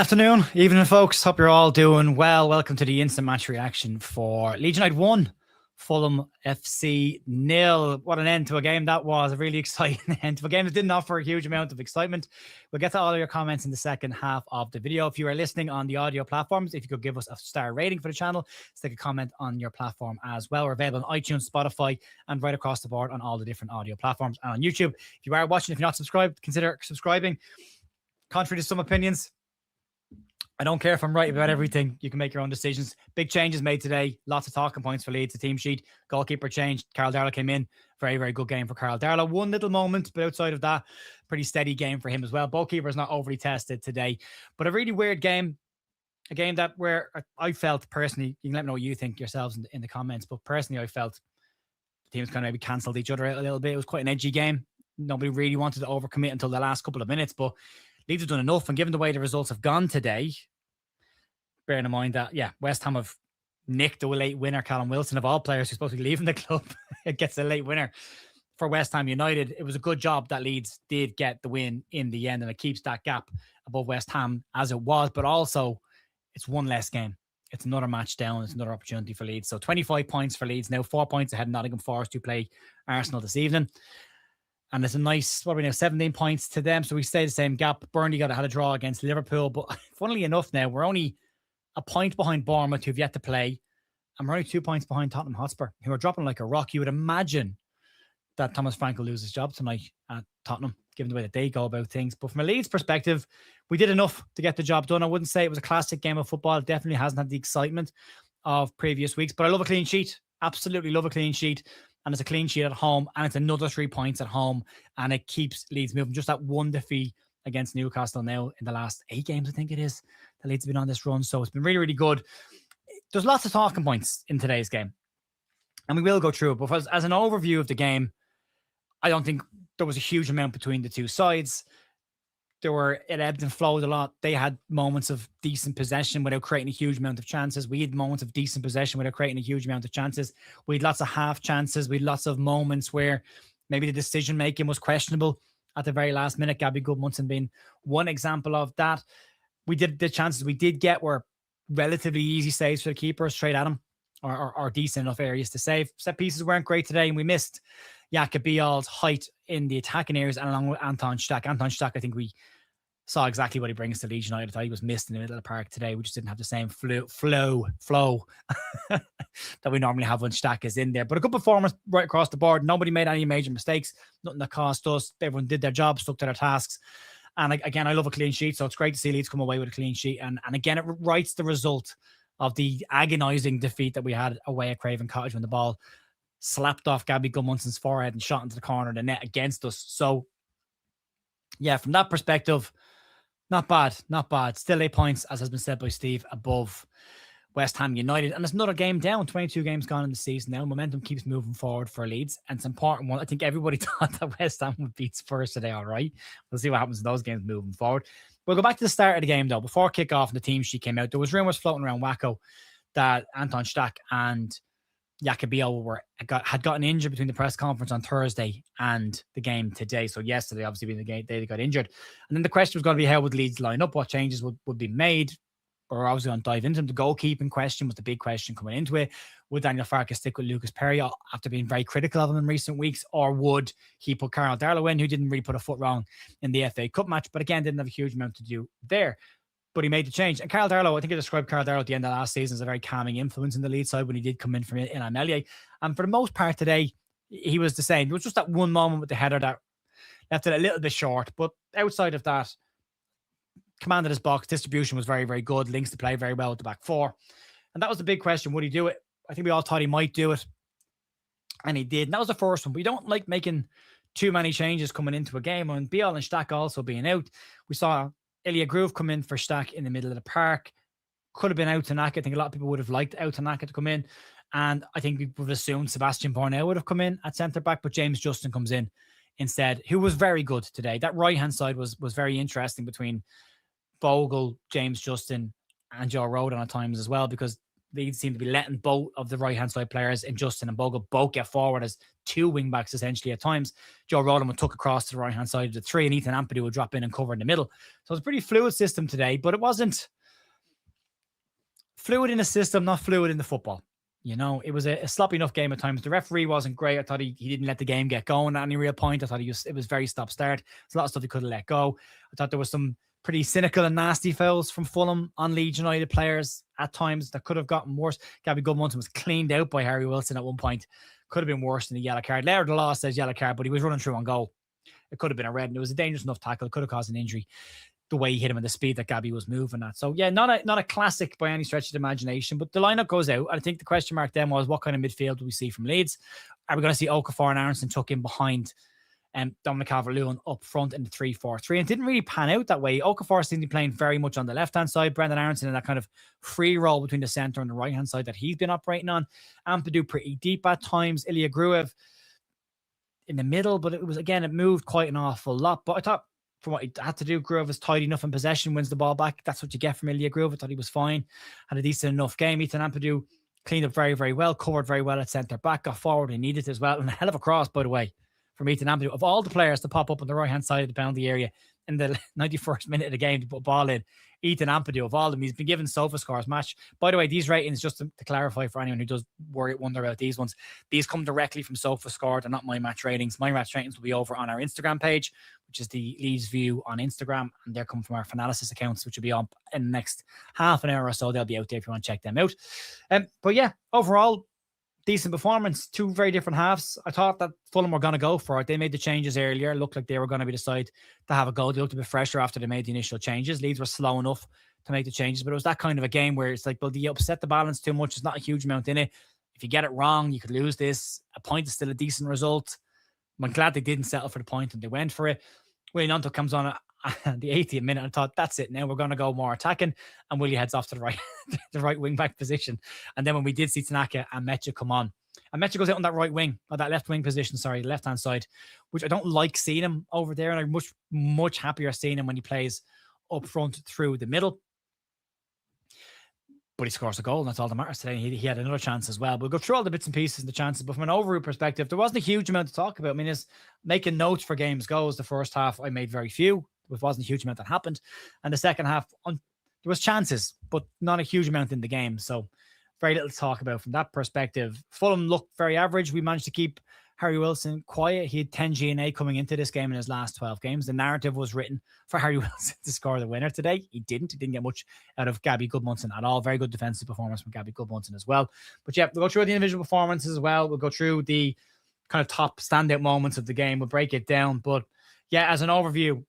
Afternoon, evening, folks. Hope you're all doing well. Welcome to the instant match reaction for Leeds United 1, Fulham FC 0. What an end to a game that was. A really exciting end to a game that didn't offer a huge amount of excitement. We'll get to all of your comments in the second half of the video. If you are listening on the audio platforms, if you could give us a star rating for the channel, stick a comment on your platform as well. We're available on iTunes, Spotify, and right across the board on all the different audio platforms and on YouTube. If you are watching, if you're not subscribed, consider subscribing. Contrary to some opinions, I don't care if I'm right about everything. You can make your own decisions. Big changes made today. Lots of talking points for Leeds. The team sheet. Goalkeeper changed. Carl Darlow came in. Very, very good game for Carl Darlow. One little moment, but outside of that, pretty steady game for him as well. Both keepers not overly tested today. But a really weird game. A game that where I felt personally, you can let me know what you think yourselves in the comments, but personally I felt the teams kind of maybe cancelled each other out a little bit. It was quite an edgy game. Nobody really wanted to overcommit until the last couple of minutes, but Leeds have done enough, and given the way the results have gone today, bearing in mind that, West Ham have nicked a late winner, Callum Wilson, of all players who's supposed to be leaving the club, it gets a late winner for West Ham United. It was a good job that Leeds did get the win in the end, and it keeps that gap above West Ham as it was, but also it's one less game. It's another match down. It's another opportunity for Leeds. So 25 points for Leeds now, 4 points ahead of Nottingham Forest, who play Arsenal this evening. And it's a nice, 17 points to them. So we stay the same gap. Burnley had a draw against Liverpool. But funnily enough now, we're only a point behind Bournemouth, who've yet to play. And we're only 2 points behind Tottenham Hotspur, who are dropping like a rock. You would imagine that Thomas Frank will lose his job tonight at Tottenham, given the way that they go about things. But from a Leeds perspective, we did enough to get the job done. I wouldn't say it was a classic game of football. It definitely hasn't had the excitement of previous weeks. But I love a clean sheet. Absolutely love a clean sheet. And it's a clean sheet at home, and it's another 3 points at home, and it keeps Leeds moving. Just that one defeat against Newcastle now in the last 8 games, I think it is, that Leeds have been on this run. So it's been really, really good. There's lots of talking points in today's game, and we will go through it. But as an overview of the game, I don't think there was a huge amount between the two sides. It ebbed and flowed a lot. They had moments of decent possession without creating a huge amount of chances. We had moments of decent possession without creating a huge amount of chances. We had lots of half chances. We had lots of moments where maybe the decision making was questionable at the very last minute. Gabby Goodmunson being one example of that. The chances we did get were relatively easy saves for the keeper, straight at him, or decent enough areas to save. Set pieces weren't great today, and we missed Jakob Bial's height in the attacking areas, and along with Anton Stach. Anton Stach, I think we saw exactly what he brings to Leeds United. I thought he was missed in the middle of the park today. We just didn't have the same flow that we normally have when Stach is in there. But a good performance right across the board. Nobody made any major mistakes. Nothing that cost us. Everyone did their job, stuck to their tasks. And again, I love a clean sheet, so it's great to see Leeds come away with a clean sheet. And again, it writes the result of the agonising defeat that we had away at Craven Cottage when the ball slapped off Gabby Goodmunson's forehead and shot into the corner of the net against us. So, yeah, from that perspective, not bad. Still 8 points, as has been said by Steve, above West Ham United. And there's another game down. 22 games gone in the season now. Momentum keeps moving forward for Leeds. And it's an important one. I think everybody thought that West Ham would beat Spurs today, all right? We'll see what happens in those games moving forward. We'll go back to the start of the game, though. Before kickoff and the team sheet came out, there was rumours floating around Wacko that Anton Stach and Jakob Bial had gotten injured between the press conference on Thursday and the game today. So yesterday, obviously, being the game, they got injured. And then the question was going to be, how would Leeds line up? What changes would be made? Or I was going to dive into them. The goalkeeping question was the big question coming into it. Would Daniel Farkas stick with Lucas Perry after being very critical of him in recent weeks? Or would he put Carl Darlow in, who didn't really put a foot wrong in the FA Cup match, but again, didn't have a huge amount to do there? But he made the change. And Carl Darlow, I think I described Carl Darlow at the end of last season as a very calming influence in the Leeds side when he did come in from Ilan Meslier. And for the most part today, he was the same. There was just that one moment with the header that left it a little bit short. But outside of that, commanded his box. Distribution was very, very good. Links to play very well with the back four. And that was the big question. Would he do it? I think we all thought he might do it. And he did. And that was the first one. We don't like making too many changes coming into a game. And Bial and Stach also being out, we saw Ilya Groove come in for Stach in the middle of the park. Could have been out Tanaka. I think a lot of people would have liked out Tanaka to come in. And I think we would have assumed Sebastian Borneo would have come in at centre-back, but James Justin comes in instead, who was very good today. That right-hand side was very interesting between Bogle, James Justin, and Joe Rodon at times as well, because Leeds seem to be letting both of the right-hand side players, in Justin and Bogle, both get forward as two wing-backs essentially at times. Joe Rodham would tuck across to the right-hand side of the three, and Ethan Ampadu would drop in and cover in the middle. So it's a pretty fluid system today, but it wasn't fluid in the system, not fluid in the football. You know, it was a sloppy enough game at times. The referee wasn't great. I thought he didn't let the game get going at any real point. I thought it was very stop-start. There's a lot of stuff he could have let go. I thought there was some pretty cynical and nasty fouls from Fulham on Leeds United players at times that could have gotten worse. Gabby Goodmunson was cleaned out by Harry Wilson at one point. Could have been worse than a yellow card. Laird the law says yellow card, but he was running through on goal. It could have been a red, and it was a dangerous enough tackle. It could have caused an injury, the way he hit him and the speed that Gabby was moving at. So yeah, not a classic by any stretch of the imagination, but the lineup goes out. I think the question mark then was, what kind of midfield do we see from Leeds? Are we going to see Okafor and Aronson tuck in behind Dominic Calvert-Lewin up front in the 3-4-3? And it didn't really pan out that way. Okafor seemed to be playing very much on the left-hand side. Brendan Aronson in that kind of free role between the centre and the right-hand side that he's been operating on. Ampadu pretty deep at times. Ilya Gruev in the middle, but it moved quite an awful lot. But I thought, from what he had to do, Gruev was tidy enough in possession, wins the ball back. That's what you get from Ilya Gruev. I thought he was fine. Had a decent enough game. Ethan Ampadu cleaned up very, very well, covered very well at centre-back, got forward when he needed as well. And a hell of a cross, by the way, from Ethan Ampadu. Of all the players to pop up on the right-hand side of the penalty area in the 91st minute of the game to put a ball in, Ethan Ampadu, of all of them, he's been given SofaScore's match. By the way, these ratings, just to clarify for anyone who does wonder about these ones, these come directly from SofaScore. They're not my match ratings. My match ratings will be over on our Instagram page, which is the Leeds View on Instagram, and they're coming from our Finalysis accounts, which will be up in the next half an hour or so. They'll be out there if you want to check them out. But yeah, overall, decent performance. Two very different halves. I thought that Fulham were going to go for it. They made the changes earlier. Looked like they were going to be the side to have a go. They looked a bit fresher after they made the initial changes. Leeds were slow enough to make the changes, but it was that kind of a game where it's like, well, do you upset the balance too much? There's not a huge amount in it. If you get it wrong, you could lose this. A point is still a decent result. I'm glad they didn't settle for the point and they went for it. Willie Nunto comes on at the 80th minute. I thought, that's it. Now we're going to go more attacking, and Willie heads off to the right, the right wing back position. And then when we did see Tanaka and Mecha come on, and Mecha goes out on that right wing, or that left wing position, left hand side, which I don't like seeing him over there. And I'm much happier seeing him when he plays up front through the middle. But he scores a goal, and that's all that matters today. He had another chance as well. We'll go through all the bits and pieces and the chances, but from an overview perspective, there wasn't a huge amount to talk about. I mean, as making notes for games goes, the first half I made very few. There wasn't a huge amount that happened. And the second half, there was chances, but not a huge amount in the game. So very little to talk about from that perspective. Fulham looked very average. We managed to keep Harry Wilson quiet. He had 10 G&A coming into this game in his last 12 games. The narrative was written for Harry Wilson to score the winner today. He didn't. He didn't get much out of Gabby Goodmunson at all. Very good defensive performance from Gabby Goodmunson as well. But yeah, we'll go through the individual performances as well. We'll go through the kind of top standout moments of the game. We'll break it down. But yeah, as an overview,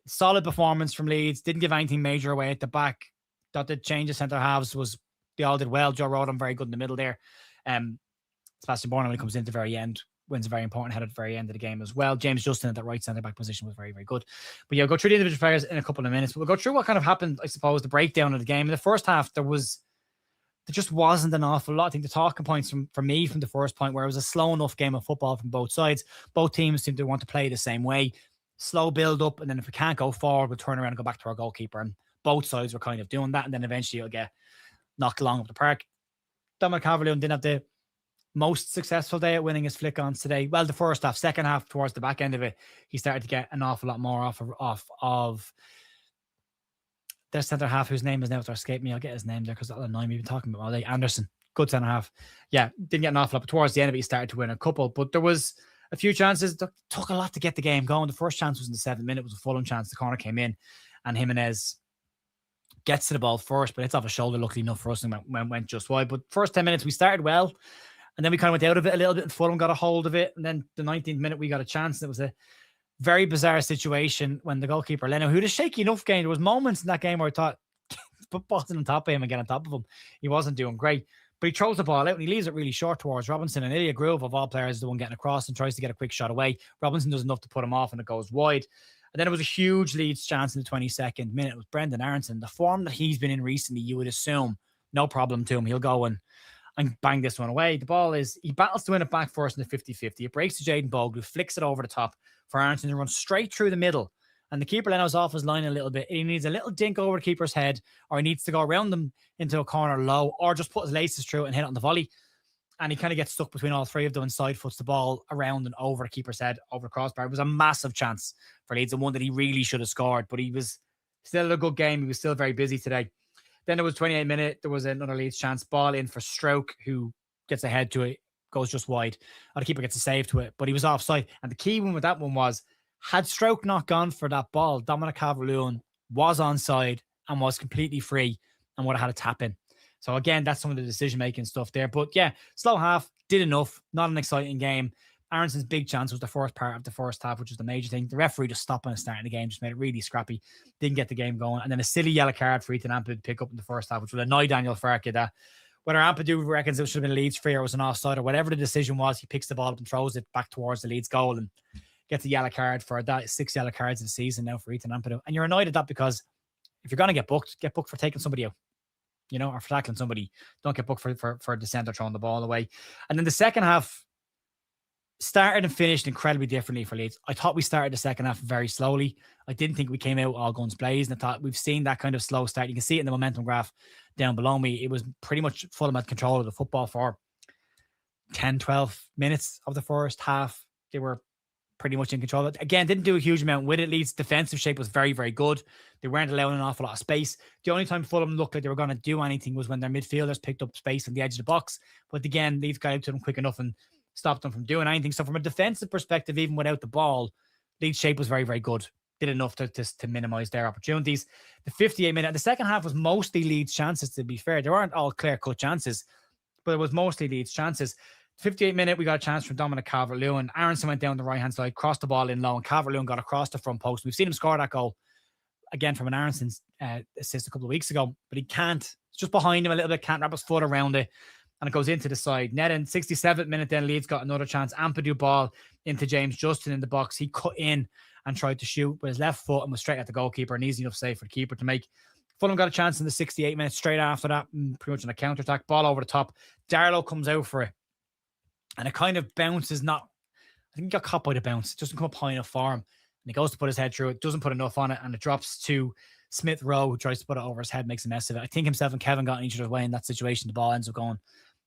solid performance from Leeds. Didn't give anything major away at the back. Thought the change of centre halves they all did well. Joe Rodham very good in the middle there. Sebastian Bourne, when he comes in at the very end, wins a very important head at the very end of the game as well. James Justin at that right centre back position was very, very good. But yeah, we'll go through the individual players in a couple of minutes. But we'll go through what kind of happened, I suppose, the breakdown of the game. In the first half, there just wasn't an awful lot. I think the talking points for me from the first point, where it was a slow enough game of football from both sides. Both teams seemed to want to play the same way. Slow build up, and then if we can't go forward, we'll turn around and go back to our goalkeeper. And both sides were kind of doing that, and then eventually you'll get knocked along up the park. Dominic Calvert-Lewin didn't have the most successful day at winning his flick-ons today. Well, the first half. Second half, towards the back end of it, he started to get an awful lot more off of their centre half, whose name is now to escape me. I'll get his name there because that'll annoy me. We've been talking about all day. Anderson, good centre half. Yeah, didn't get an awful lot, but towards the end of it, he started to win a couple. But there was a few chances. It took a lot to get the game going. The first chance was in the 7th minute. It was a Fulham chance. The corner came in, and Jimenez gets to the ball first, but it's off his shoulder, luckily enough for us, and went just wide. But first 10 minutes, we started well, and then we kind of went out of it a little bit, and Fulham got a hold of it. And then the 19th minute, we got a chance. It was a very bizarre situation when the goalkeeper, Leno, who had a shaky enough game. There was moments in that game where I thought, put Boston on top of him and get on top of him. He wasn't doing great. But he throws the ball out and he leaves it really short towards Robinson. And Ilya Gruev, of all players, is the one getting across and tries to get a quick shot away. Robinson does enough to put him off and it goes wide. And then it was a huge Leeds chance in the 22nd minute. It was Brendan Aronson. The form that he's been in recently, you would assume, no problem to him. He'll go and bang this one away. The ball is, he battles to win it back first in the 50-50. It breaks to Jayden Bogle, who flicks it over the top for Aronson to run straight through the middle And the keeper Leno's off his line a little bit. He needs a little dink over the keeper's head, or he needs to go around them into a corner low, or just put his laces through and hit it on the volley. And he kind of gets stuck between all three of them and side foots the ball around and over the keeper's head, over the crossbar. It was a massive chance for Leeds, and one that he really should have scored, but he was still a good game. He was still very busy today. Then there was 28 minutes. There was another Leeds chance. Ball in for Stroke, who gets ahead to it, goes just wide. Or the keeper gets a save to it, but he was offside. And the key one with that one was, had Stroke not gone for that ball, Dominic Calvert-Lewin was onside and was completely free and would have had a tap in. So again, that's some of the decision-making stuff there. But yeah, slow half, did enough. Not an exciting game. Aronson's big chance was the first part of the first half, which was the major thing. The referee just stopped on starting the game, just made it really scrappy. Didn't get the game going. And then a silly yellow card for Ethan Ampadu to pick up in the first half, which will annoy Daniel Farke that whether Ampadu reckons it should have been a Leeds free or it was an offside or whatever the decision was, he picks the ball up and throws it back towards the Leeds goal and gets a yellow card for that. 6 yellow cards in the season now for Ethan Ampadu. And you're annoyed at that because if you're going to get booked for taking somebody out, or for tackling somebody. Don't get booked for dissent or throwing the ball away. And then the second half started and finished incredibly differently for Leeds. I thought we started the second half very slowly. I didn't think we came out all guns blazing. I thought we've seen that kind of slow start. You can see it in the momentum graph down below me. It was pretty much Fulham had control of the football for 10, 12 minutes of the first half. They were pretty much in control. Again, didn't do a huge amount with it. Leeds' defensive shape was very, very good. They weren't allowing an awful lot of space. The only time Fulham looked like they were going to do anything was when their midfielders picked up space on the edge of the box. But again, Leeds got out to them quick enough and stopped them from doing anything. So from a defensive perspective, even without the ball, Leeds' shape was very, very good. Did enough to minimize their opportunities. The 58-minute, the second half was mostly Leeds' chances, to be fair. There weren't all clear-cut chances, but it was mostly Leeds' chances. 58-minute, we got a chance from Dominic Calvert-Lewin. Aronson went down the right-hand side, crossed the ball in low, and Calvert-Lewin got across the front post. We've seen him score that goal, again, from an Aronson's assist a couple of weeks ago, but he can't. It's just behind him a little bit, can't wrap his foot around it, and it goes into the side. Net in 67th minute, then Leeds got another chance. Ampadu ball into James Justin in the box. He cut in and tried to shoot with his left foot and was straight at the goalkeeper. An easy enough save for the keeper to make. Fulham got a chance in the 68 minutes straight after that, pretty much on a counter-attack. Ball over the top. Darlow comes out for it. And it kind of bounces, I think he got caught by the bounce. It doesn't come up high enough for him. And he goes to put his head through it, doesn't put enough on it, and it drops to Smith Rowe, who tries to put it over his head, makes a mess of it. I think himself and Kevin got in each other's way in that situation. The ball ends up going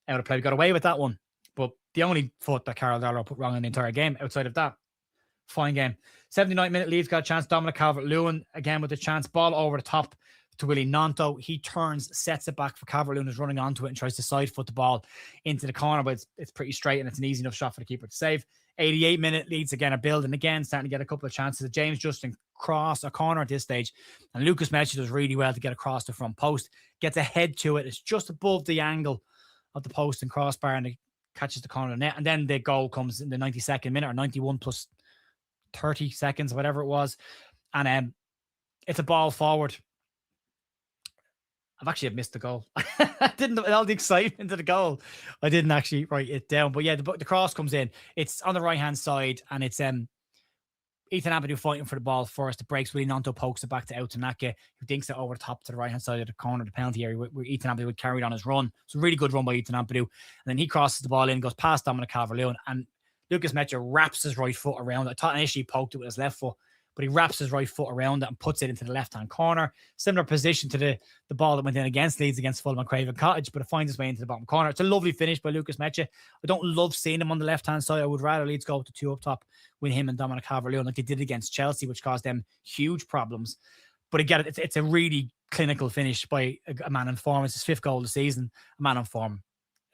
out of play. We got away with that one. But the only foot that Carol Darlow put wrong in the entire game, outside of that, fine game. 79th minute, Leeds got a chance. Dominic Calvert-Lewin, again with the chance. Ball over the top to Willie Gnonto. He turns, sets it back for Calvert-Lewin, is running onto it and tries to side foot the ball into the corner, but it's pretty straight and it's an easy enough shot for the keeper to save. 88 minute, Leeds again are building again, starting to get a couple of chances. James Justin cross a corner at this stage, and Lucas Metzger does really well to get across the front post, gets a head to it. It's just above the angle of the post and crossbar, and it catches the corner of the net. And then the goal comes in the 92nd minute, or 91 plus 30 seconds, whatever it was. And it's a ball forward. I've missed the goal. I didn't, all the excitement of the goal, I didn't actually write it down. But yeah, the cross comes in. It's on the right-hand side, and it's Ethan Ampadu fighting for the ball first. It breaks. Willie Gnonto pokes it back to Outanake, who dinks it over the top to the right-hand side of the corner of the penalty area, where Ethan Ampadu would carry on his run. It's a really good run by Ethan Ampadu. And then he crosses the ball in, goes past Dominic Calvert-Lewin, and Lucas Metzger wraps his right foot around it. I thought initially he poked it with his left foot, but he wraps his right foot around it and puts it into the left-hand corner. Similar position to the ball that went in against Leeds against Fulham and Craven Cottage, but it finds its way into the bottom corner. It's a lovely finish by Lucas Metzger. I don't love seeing him on the left-hand side. I would rather Leeds go with the two up top with him and Dominic Calvert-Lewin like they did against Chelsea, which caused them huge problems. But again, it's a really clinical finish by a man in form. It's his 5th goal of the season. A man in form.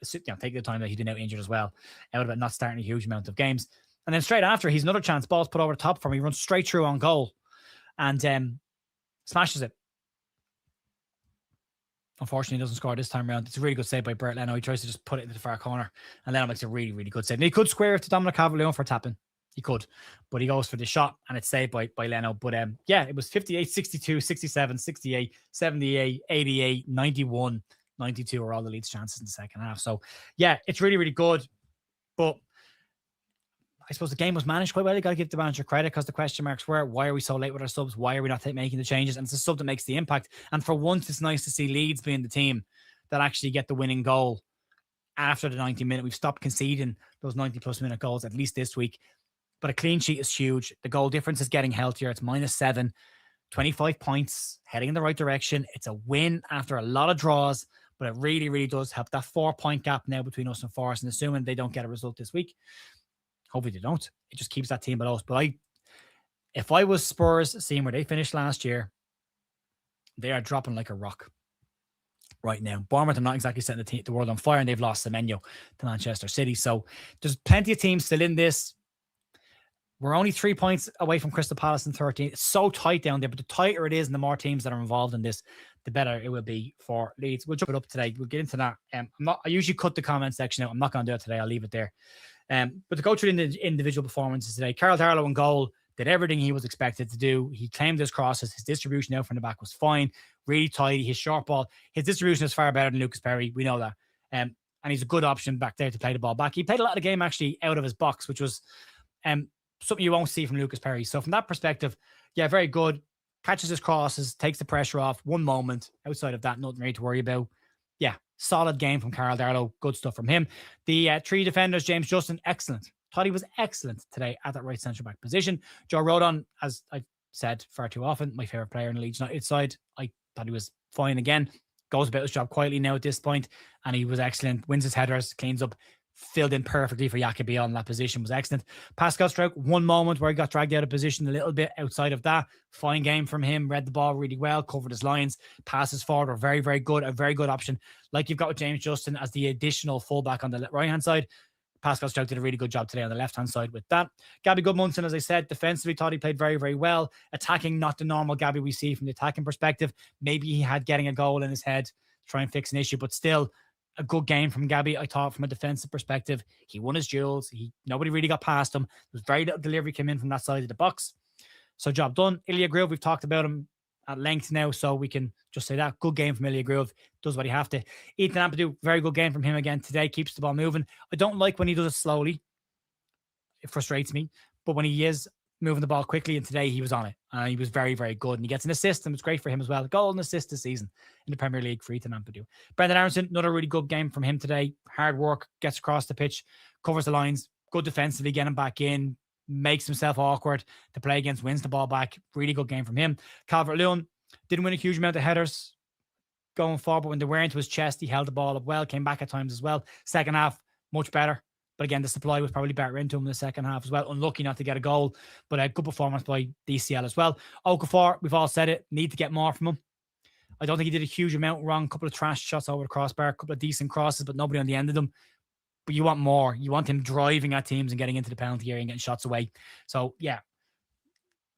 Take the time that he did out injured as well, out of it not starting a huge amount of games. And then straight after, he's another chance. Ball's put over the top for him. He runs straight through on goal and smashes it. Unfortunately, he doesn't score this time around. It's a really good save by Bert Leno. He tries to just put it into the far corner, and Leno makes a really, really good save. And he could square it to Dominic Calvert-Lewin for tapping. He could, but he goes for the shot, and it's saved by Leno. But yeah, it was 58, 62, 67, 68, 78, 88, 91, 92 are all the Leeds chances in the second half. So yeah, it's really, really good. But I suppose the game was managed quite well. You got to give the manager credit, because the question marks were, why are we so late with our subs? Why are we not making the changes? And it's a sub that makes the impact. And for once, it's nice to see Leeds being the team that actually get the winning goal after the 90 minute. We've stopped conceding those 90 plus minute goals, at least this week. But a clean sheet is huge. The goal difference is getting healthier. It's -7, 25 points, heading in the right direction. It's a win after a lot of draws, but it really, really does help. That 4-point gap now between us and Forest, and assuming they don't get a result this week, hopefully they don't, it just keeps that team below us. But if I was Spurs, seeing where they finished last year, they are dropping like a rock right now. Bournemouth are not exactly setting the world on fire, and they've lost Semenyo to Manchester City. So there's plenty of teams still in this. We're only 3 points away from Crystal Palace in 13. It's so tight down there, but the tighter it is and the more teams that are involved in this, the better it will be for Leeds. We'll jump it up today. We'll get into that. I usually cut the comment section out. I'm not going to do it today. I'll leave it there. But to go through the individual performances today, Karl Darlow in goal did everything he was expected to do. He claimed his crosses. His distribution out from the back was fine. Really tidy. His short ball, his distribution is far better than Lucas Perry. We know that. And he's a good option back there to play the ball back. He played a lot of the game actually out of his box, which was something you won't see from Lucas Perry. So from that perspective, yeah, very good. Catches his crosses, takes the pressure off. One moment. Outside of that, nothing really to worry about. Yeah, solid game from Karl Darlow. Good stuff from him. The 3 defenders, James Justin, excellent. Thought he was excellent today at that right centre back position. Joe Rodon, as I've said far too often, my favourite player in the Leeds United side. I thought he was fine again. Goes about his job quietly now at this point, and he was excellent. Wins his headers, cleans up, filled in perfectly for Jacobi on that position, was excellent. Pascal Struijk, one moment where he got dragged out of position a little bit. Outside of that, fine game from him. Read the ball really well, covered his lines. Passes forward were very, very good. A very good option. Like you've got with James Justin as the additional fullback on the right-hand side. Pascal Struijk did a really good job today on the left-hand side with that. Gabby Goodmunson, as I said, defensively thought he played very, very well. Attacking, not the normal Gabby we see from the attacking perspective. Maybe he had getting a goal in his head to try and fix an issue, but still a good game from Gabby. I thought from a defensive perspective, he won his duels. Nobody really got past him. There was very little delivery came in from that side of the box. So job done. Ilya Grove, we've talked about him at length now, so we can just say that. Good game from Ilya Grove. Does what he have to. Ethan Ampadu, very good game from him again today. Keeps the ball moving. I don't like when he does it slowly. It frustrates me. But when he is moving the ball quickly, and today he was on it. He was very, very good. And he gets an assist, and it's great for him as well. A goal and assist this season in the Premier League for Ethan Ampadu. Brendan Aronson, another really good game from him today. Hard work, gets across the pitch, covers the lines, good defensively, getting back in, makes himself awkward to play against, wins the ball back. Really good game from him. Calvert-Lewin didn't win a huge amount of headers going forward, but when they were into his chest, he held the ball up well, came back at times as well. Second half, much better. But again, the supply was probably better into him in the second half as well. Unlucky not to get a goal, but a good performance by DCL as well. Okafor, we've all said it, need to get more from him. I don't think he did a huge amount wrong. A couple of trash shots over the crossbar, a couple of decent crosses, but nobody on the end of them. But you want more. You want him driving at teams and getting into the penalty area and getting shots away. So, yeah,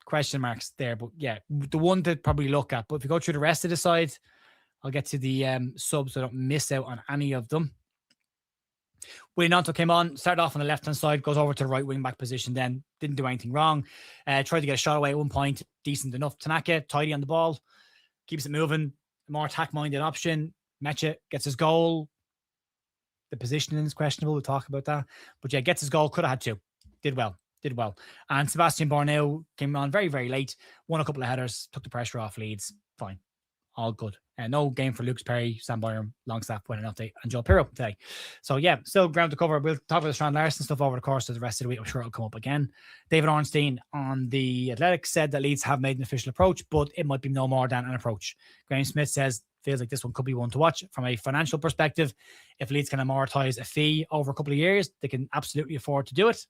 question marks there. But, yeah, the one to probably look at. But if you go through the rest of the side, I'll get to the subs so I don't miss out on any of them. Willie Gnonto came on, started off on the left-hand side, goes over to the right wing-back position then. Didn't do anything wrong. Tried to get a shot away at one point. Decent enough. Tanaka, tidy on the ball. Keeps it moving. A more attack-minded option. Mecha gets his goal. The positioning is questionable. We'll talk about that. But yeah, gets his goal. Could have had two. Did well. And Sebastian Borneo came on very, very late. Won a couple of headers. Took the pressure off Leeds. Fine. All good. No game for Lucas Perry, Sam Byram, Longstaff, winning update, and Joe Pirro today. So yeah, still ground to cover. We'll talk about the Strand Larson stuff over the course of the rest of the week. I'm sure it'll come up again. David Ornstein on the Athletic said that Leeds have made an official approach, but it might be no more than an approach. Graham Smith says, feels like this one could be one to watch. From a financial perspective, if Leeds can amortize a fee over a couple of years, they can absolutely afford to do it.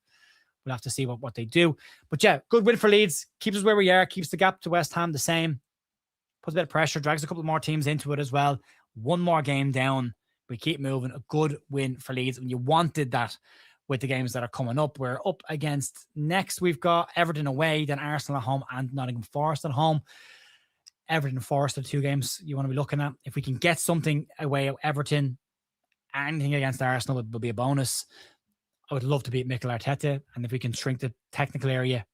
We'll have to see what they do. But yeah, good win for Leeds. Keeps us where we are. Keeps the gap to West Ham the same. Puts a bit of pressure. Drags a couple more teams into it as well. One more game down. We keep moving. A good win for Leeds. And you wanted that with the games that are coming up. We're up against next. We've got Everton away, then Arsenal at home and Nottingham Forest at home. Everton and Forest are the two games you want to be looking at. If we can get something away at Everton, anything against Arsenal will be a bonus. I would love to beat Mikel Arteta. And if we can shrink the technical area,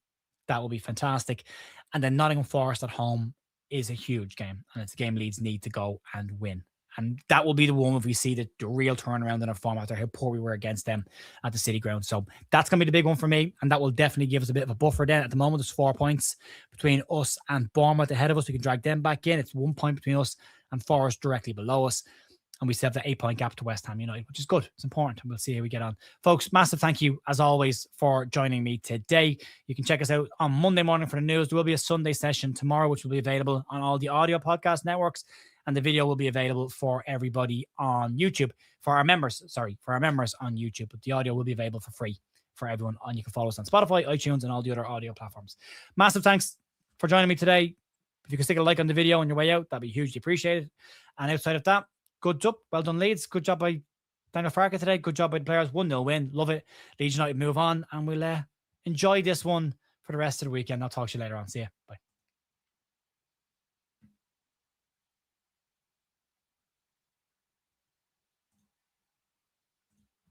that will be fantastic. And then Nottingham Forest at home is a huge game. And it's a game Leeds need to go and win. And that will be the one if we see the real turnaround in our form after how poor we were against them at the City Ground. So that's going to be the big one for me. And that will definitely give us a bit of a buffer then. At the moment, there's 4 points between us and Bournemouth ahead of us. We can drag them back in. It's 1 point between us and Forest directly below us. and we still have the 8-point gap to West Ham United, which is good. It's important, and we'll see how we get on. Folks, massive thank you, as always, for joining me today. You can check us out on Monday morning for the news. There will be a Sunday session tomorrow, which will be available on all the audio podcast networks, and the video will be available for everybody on YouTube, for our members on YouTube, but the audio will be available for free for everyone, and you can follow us on Spotify, iTunes, and all the other audio platforms. Massive thanks for joining me today. If you can stick a like on the video on your way out, that'd be hugely appreciated. And outside of that, good job. Well done, Leeds. Good job by Daniel Farke today. Good job by the players. 1-0 win. Love it. Leeds United move on, and we'll enjoy this one for the rest of the weekend. I'll talk to you later on. See you. Bye.